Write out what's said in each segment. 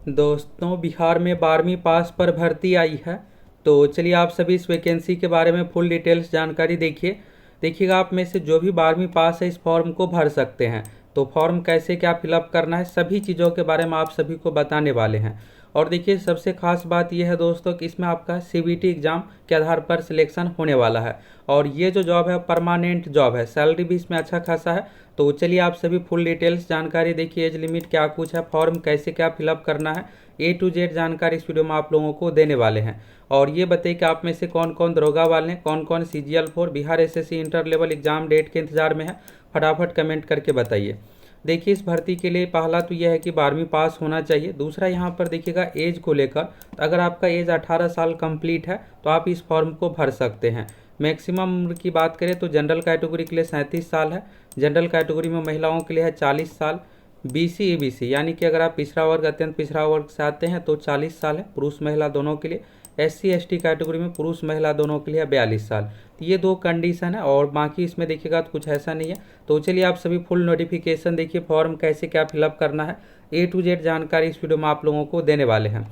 दोस्तों, बिहार में 12वीं पास पर भर्ती आई है। तो चलिए आप सभी इस वैकेंसी के बारे में फुल डिटेल्स जानकारी देखिएगा। आप में से जो भी 12वीं पास है इस फॉर्म को भर सकते हैं। तो फॉर्म कैसे क्या फिलअप करना है, सभी चीज़ों के बारे में आप सभी को बताने वाले हैं। और देखिए, सबसे खास बात यह है दोस्तों कि इसमें आपका सीबीटी एग्ज़ाम के आधार पर सिलेक्शन होने वाला है। और ये जो जॉब है परमानेंट जॉब है, सैलरी भी इसमें अच्छा खासा है। तो चलिए आप सभी फुल डिटेल्स जानकारी देखिए, एज लिमिट क्या कुछ है, फॉर्म कैसे क्या फिलअप करना है, A to Z जानकारी इस वीडियो में आप लोगों को देने वाले हैं। और ये बताइए कि आप में से कौन कौन दरोगा वाले हैं, कौन कौन CGL4 Bihar SSC inter level exam date के इंतजार में है, फटाफट कमेंट करके बताइए। देखिए, इस भर्ती के लिए पहला तो यह है कि 12वीं पास होना चाहिए। दूसरा यहाँ पर देखिएगा एज को लेकर, तो अगर आपका एज 18 साल कंप्लीट है तो आप इस फॉर्म को भर सकते हैं। मैक्सिमम उम्र की बात करें तो जनरल कैटेगरी के लिए 37 साल है, जनरल कैटेगरी में महिलाओं के लिए है 40 साल, BC EBC यानी कि अगर आप पिछड़ा वर्ग अत्यंत पिछड़ा वर्ग से आते हैं तो 40 साल है पुरुष महिला दोनों के लिए। SC ST कैटेगरी में पुरुष महिला दोनों के लिए 42 साल। तो ये दो कंडीशन है और बाकी इसमें देखिएगा तो कुछ ऐसा नहीं है। तो चलिए आप सभी फुल नोटिफिकेशन देखिए, फॉर्म कैसे क्या फिलअप करना है, A to Z जानकारी इस वीडियो में आप लोगों को देने वाले हैं।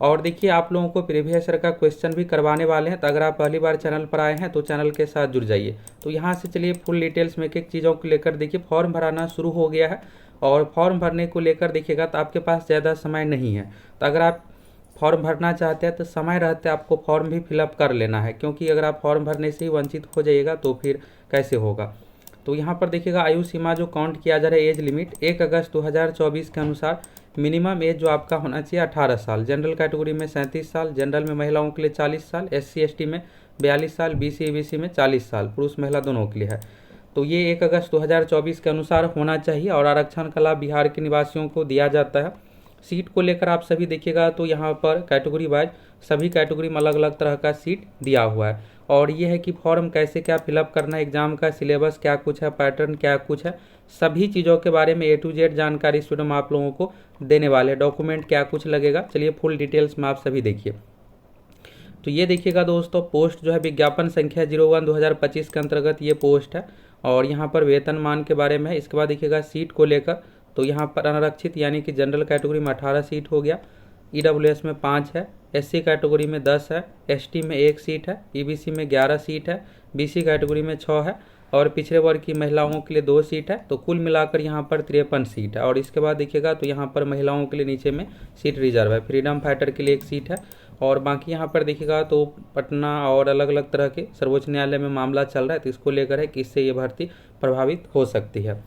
और देखिए, आप लोगों को प्रीवियस ईयर का क्वेश्चन भी करवाने वाले हैं। तो अगर आप पहली बार चैनल पर आए हैं तो चैनल के साथ जुड़ जाइए। तो यहाँ से चलिए फुल डिटेल्स में एक एक चीज़ों को लेकर देखिए, फॉर्म भराना शुरू हो गया है। और फॉर्म भरने को लेकर देखिएगा तो आपके पास ज़्यादा समय नहीं है। तो अगर आप फॉर्म भरना चाहते हैं तो समय रहते आपको फॉर्म भी फिलअप कर लेना है, क्योंकि अगर आप फॉर्म भरने से ही वंचित हो जाइएगा तो फिर कैसे होगा। तो यहाँ पर देखिएगा आयु सीमा जो काउंट किया जा रहा है, एज लिमिट 1 अगस्त 2024 के अनुसार मिनिमम एज जो आपका होना चाहिए 18 साल। जनरल कैटेगरी में 37 साल, जनरल में महिलाओं के लिए 40 साल, SC ST में 42 साल, BC EBC में 40 साल, पुरुष महिला दोनों के लिए है। तो ये 1 अगस्त 2024 के अनुसार होना चाहिए। और आरक्षण का लाभ बिहार के निवासियों को दिया जाता है। सीट को लेकर आप सभी देखिएगा तो यहाँ पर कैटेगरी वाइज सभी कैटेगरी में अलग अलग तरह का सीट दिया हुआ है। और ये है कि फॉर्म कैसे क्या फिलअप करना है, एग्जाम का सिलेबस क्या कुछ है, पैटर्न क्या कुछ है, सभी चीज़ों के बारे में A to Z जानकारी इस वीडियो में आप लोगों को देने वाले हैं। डॉक्यूमेंट क्या कुछ लगेगा, चलिए फुल डिटेल्स में आप सभी देखिए। तो ये देखिएगा दोस्तों, पोस्ट जो है विज्ञापन संख्या 01/2025 के अंतर्गत ये पोस्ट है। और यहाँ पर वेतनमान के बारे में है। इसके बाद देखिएगा सीट को लेकर, तो यहाँ पर अनारक्षित यानी कि जनरल कैटेगरी में 18 सीट हो गया, EWS में 5 है, SC कैटेगरी में 10 है, ST में 1 सीट है, EBC में 11 सीट है, BC कैटेगरी में 6 है और पिछड़े वर्ग की महिलाओं के लिए 2 सीट है। तो कुल मिलाकर यहाँ पर 53 सीट है। और इसके बाद देखिएगा तो यहाँ पर महिलाओं के लिए नीचे में सीट रिजर्व है, फ्रीडम फाइटर के लिए 1 सीट है। और बाकी यहाँ पर देखिएगा तो पटना और अलग अलग तरह के सर्वोच्च न्यायालय में मामला चल रहा है, तो इसको लेकर है कि इससे ये भर्ती प्रभावित हो सकती है।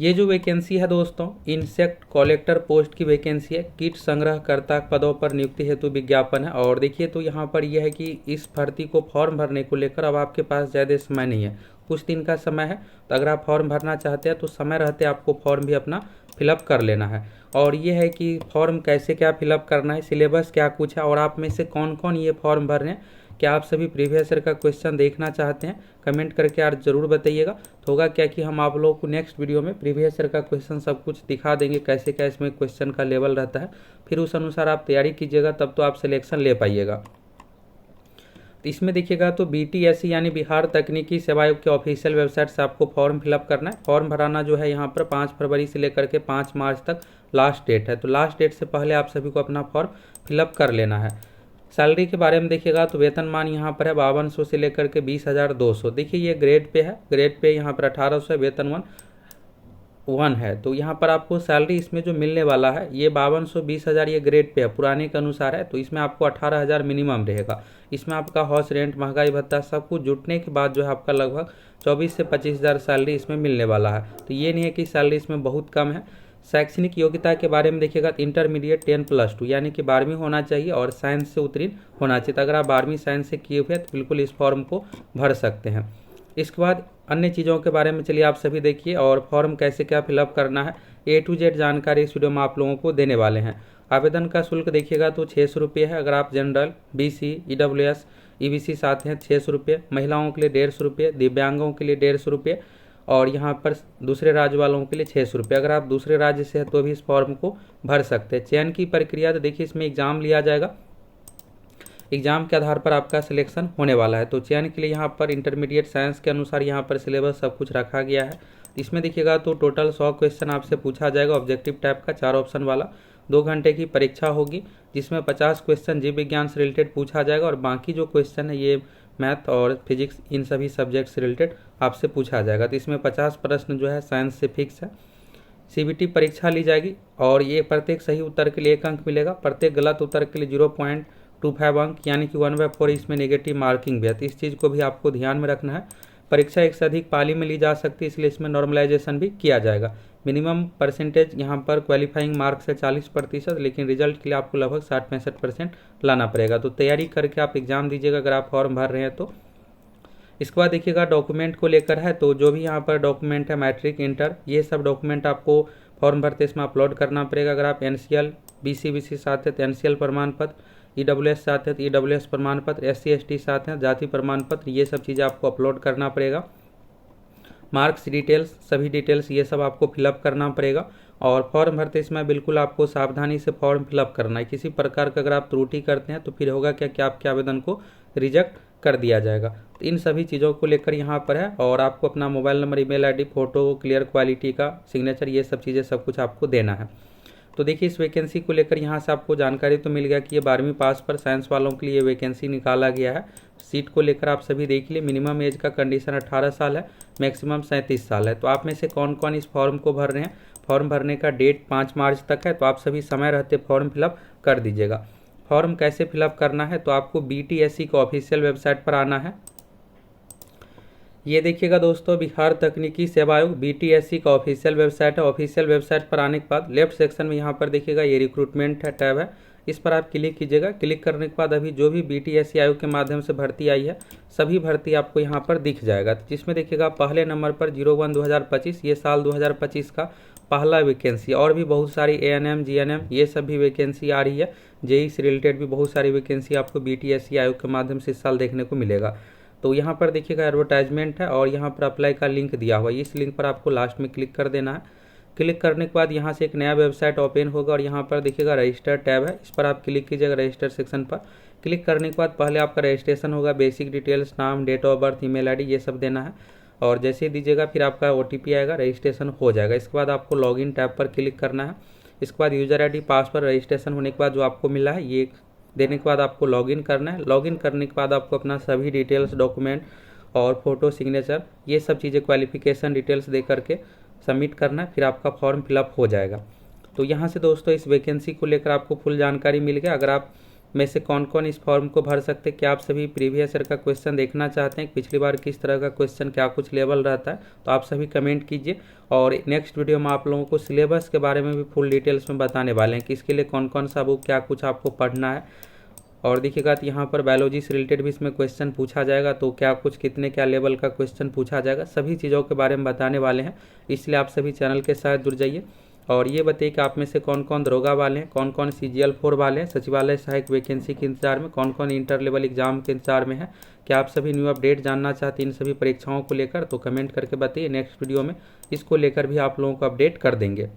ये जो वैकेंसी है दोस्तों, इंसेक्ट कलेक्टर पोस्ट की वैकेंसी है। कीट संग्रहकर्ता पदों पर नियुक्ति हेतु विज्ञापन है। और देखिए तो यहाँ पर यह है कि इस भर्ती को फॉर्म भरने को लेकर अब आपके पास ज़्यादा समय नहीं है, कुछ दिन का समय है। तो अगर आप फॉर्म भरना चाहते हैं तो समय रहते आपको फॉर्म भी अपना फिलअप कर लेना है। और ये है कि फॉर्म कैसे क्या फिलअप करना है, सिलेबस क्या कुछ है, और आप में से कौन कौन ये फॉर्म भर रहे हैं, क्या आप सभी प्रीवियस ईयर का क्वेश्चन देखना चाहते हैं, कमेंट करके यार जरूर बताइएगा। तो होगा क्या कि हम आप लोगों को नेक्स्ट वीडियो में प्रीवियस ईयर का क्वेश्चन सब कुछ दिखा देंगे, कैसे क्या इसमें क्वेश्चन का लेवल रहता है। फिर उस अनुसार आप तैयारी कीजिएगा, तब तो आप सिलेक्शन ले पाइएगा। तो इसमें देखिएगा तो BTSC यानी बिहार तकनीकी सेवा आयोग के ऑफिशियल वेबसाइट से आपको फॉर्म फिलअप करना है। फॉर्म भराना जो है यहाँ पर 5 फरवरी से लेकर के 5 मार्च तक लास्ट डेट है। तो लास्ट डेट से पहले आप सभी को अपना फॉर्म फिलअप कर लेना है। सैलरी के बारे में देखिएगा तो वेतनमान यहाँ पर है 5200 से लेकर के 20,200। देखिए ये ग्रेड पे है, ग्रेड पे यहाँ पर 1800 है, वेतन 1 है। तो यहाँ पर आपको सैलरी इसमें जो मिलने वाला है ये 5200 20,000 ये ग्रेड पे है, पुराने के अनुसार है। तो इसमें आपको 18,000 मिनिमम रहेगा। इसमें आपका हाउस रेंट, महंगाई भत्ता सब कुछ जुटने के बाद जो है आपका लगभग 24 से 25,000 सैलरी इसमें मिलने वाला है। तो ये नहीं है कि सैलरी इसमें बहुत कम है। शैक्षणिक योग्यता के बारे में देखिएगा तो इंटरमीडिएट 10+2 यानी कि 12वीं होना चाहिए और साइंस से उत्तीर्ण होना चाहिए। तो अगर आप 12वीं साइंस से किए हुए तो बिल्कुल इस फॉर्म को भर सकते हैं। इसके बाद अन्य चीज़ों के बारे में चलिए आप सभी देखिए, और फॉर्म कैसे क्या फिलअप करना है, A to Z जानकारी इस वीडियो में आप लोगों को देने वाले हैं। आवेदन का शुल्क देखिएगा तो 600 रुपये है। अगर आप जनरल, BC, EWS, EBC से आते हैं 600 रुपये, महिलाओं के लिए 150 रुपये, दिव्यांगों के लिए 150 रुपये और यहाँ पर दूसरे राज्य वालों के लिए 600 रुपये। अगर आप दूसरे राज्य से हैं तो भी इस फॉर्म को भर सकते हैं। चयन की प्रक्रिया तो देखिए, इसमें एग्जाम लिया जाएगा, एग्जाम के आधार पर आपका सिलेक्शन होने वाला है। तो चयन के लिए यहाँ पर इंटरमीडिएट साइंस के अनुसार यहाँ पर सिलेबस सब कुछ रखा गया है। इसमें देखिएगा तो टोटल 100 क्वेश्चन आपसे पूछा जाएगा, ऑब्जेक्टिव टाइप का 4 ऑप्शन वाला। 2 घंटे की परीक्षा होगी, जिसमें 50 क्वेश्चन जीव विज्ञान से रिलेटेड पूछा जाएगा और बाकी जो क्वेश्चन है ये मैथ और फिजिक्स इन सभी सब्जेक्ट से रिलेटेड आपसे पूछा जाएगा। तो इसमें 50 प्रश्न जो है साइंस से फिक्स है। CBT परीक्षा ली जाएगी और ये प्रत्येक सही उत्तर के लिए 1 अंक मिलेगा, प्रत्येक गलत उत्तर के लिए 0.25 अंक यानी कि 1/4 इसमें नेगेटिव मार्किंग भी है। तो इस चीज़ को भी आपको ध्यान में रखना है। परीक्षा एक से अधिक पाली में ली जा सकती है, इसलिए इसमें नॉर्मलाइजेशन भी किया जाएगा। मिनिमम परसेंटेज यहाँ पर क्वालिफाइंग मार्क्स है 40%, लेकिन रिजल्ट के लिए आपको लगभग 60-65% लाना पड़ेगा। तो तैयारी करके आप एग्जाम दीजिएगा अगर आप फॉर्म भर रहे हैं तो। इसके बाद देखिएगा डॉक्यूमेंट को लेकर है, तो जो भी यहाँ पर डॉक्यूमेंट है मैट्रिक इंटर ये सब डॉक्यूमेंट आपको फॉर्म भरते इसमें अपलोड करना पड़ेगा। अगर आप NCL BC साथ है तो NCL प्रमाण पत्र, EWS साथ है तो EWS प्रमाण पत्र, SC ST साथ है जाति प्रमाण पत्र, ये सब चीज़ें आपको अपलोड करना पड़ेगा। मार्क्स डिटेल्स सभी डिटेल्स ये सब आपको फिलअप करना पड़ेगा और फॉर्म भरते इसमें बिल्कुल आपको सावधानी से फॉर्म फिलअप करना है। किसी प्रकार का अगर आप त्रुटि करते हैं तो फिर होगा क्या कि आपके आवेदन को रिजेक्ट कर दिया जाएगा। तो इन सभी चीज़ों को लेकर यहाँ पर है और आपको अपना mobile number, email ID, photo, clear quality का सिग्नेचर, ये सब चीज़ें सब कुछ आपको देना है। तो देखिए इस वैकेंसी को लेकर यहाँ से आपको जानकारी तो मिल गया कि ये 12वीं पास पर साइंस वालों के लिए वैकेंसी निकाला गया है। सीट को लेकर आप सभी देख लिए, मिनिमम एज का कंडीशन 18 साल है, मैक्सिमम 37 साल है। तो आप में से कौन कौन इस फॉर्म को भर रहे हैं, फॉर्म भरने का डेट 5 मार्च तक है, तो आप सभी समय रहते फॉर्म फिलअप कर दीजिएगा। फॉर्म कैसे फिलअप करना है, तो आपको BTSC का ऑफिशियल वेबसाइट पर आना है। ये देखिएगा दोस्तों, बिहार तकनीकी सेवा आयोग BTSC का ऑफिशियल वेबसाइट है। ऑफिशियल वेबसाइट पर आने के बाद लेफ्ट सेक्शन में यहाँ पर देखिएगा ये रिक्रूटमेंट है टैब है, इस पर आप क्लिक कीजिएगा। क्लिक करने के बाद अभी जो भी BTSC आयोग के माध्यम से भर्ती आई है सभी भर्ती आपको यहाँ पर दिख जाएगा, जिसमें देखिएगा पहले नंबर पर 01/2025 ये साल 2025 का पहला वैकेंसी, और भी बहुत सारी ANM GNM ये सब भी वैकेंसी आ रही है। JEE से रिलेटेड भी बहुत सारी वैकेंसी आपको BTSC आयोग के माध्यम से इस साल देखने को मिलेगा। तो यहाँ पर देखिएगा एडवर्टाइजमेंट है और यहाँ पर अप्लाई का लिंक दिया हुआ है, इस लिंक पर आपको लास्ट में क्लिक कर देना है। क्लिक करने के बाद यहाँ से एक नया वेबसाइट ओपन होगा और यहाँ पर देखिएगा रजिस्टर टैब है, इस पर आप क्लिक कीजिएगा रजिस्टर सेक्शन पर। क्लिक करने के बाद पहले आपका रजिस्ट्रेशन होगा, बेसिक डिटेल्स, नाम, date of birth, email ID ये सब देना है और जैसे ही दीजिएगा फिर आपका OTP आएगा, रजिस्ट्रेशन हो जाएगा। इसके बाद आपको लॉगिन टैब पर क्लिक करना है। इसके बाद यूजर ID, पासवर्ड, रजिस्ट्रेशन होने के बाद जो आपको मिला है ये देने के बाद आपको लॉगिन करना है। लॉगिन करने के बाद आपको अपना सभी डिटेल्स, डॉक्यूमेंट और फोटो, सिग्नेचर ये सब चीज़ें, क्वालिफिकेशन डिटेल्स दे करके सबमिट करना है, फिर आपका फॉर्म फिलअप हो जाएगा। तो यहाँ से दोस्तों इस वैकेंसी को लेकर आपको फुल जानकारी मिल गया। अगर आप में से कौन कौन इस फॉर्म को भर सकते हैं, क्या आप सभी प्रीवियस ईयर का क्वेश्चन देखना चाहते हैं, पिछली बार किस तरह का क्वेश्चन, क्या कुछ लेवल रहता है, तो आप सभी कमेंट कीजिए। और नेक्स्ट वीडियो में आप लोगों को सिलेबस के बारे में भी फुल डिटेल्स में बताने वाले हैं कि इसके लिए कौन कौन सा बुक, क्या कुछ आपको पढ़ना है। और देखिएगा तो यहाँ पर बायोलॉजी से रिलेटेड भी इसमें क्वेश्चन पूछा जाएगा, तो क्या कुछ कितने क्या लेवल का क्वेश्चन पूछा जाएगा, सभी चीज़ों के बारे में बताने वाले हैं। इसलिए आप सभी चैनल के साथ जुड़ जाइए। और ये बताइए कि आप में से कौन कौन दरोगा वाले हैं, कौन कौन CGL 4 वाले हैं, सचिवालय सहायक वैकेंसी के इंतजार में, कौन कौन इंटर लेवल एग्जाम के इंतजार में है। क्या आप सभी न्यू अपडेट जानना चाहते हैं इन सभी परीक्षाओं को लेकर, तो कमेंट करके बताइए। नेक्स्ट वीडियो में इसको लेकर भी आप लोगों को अपडेट कर देंगे।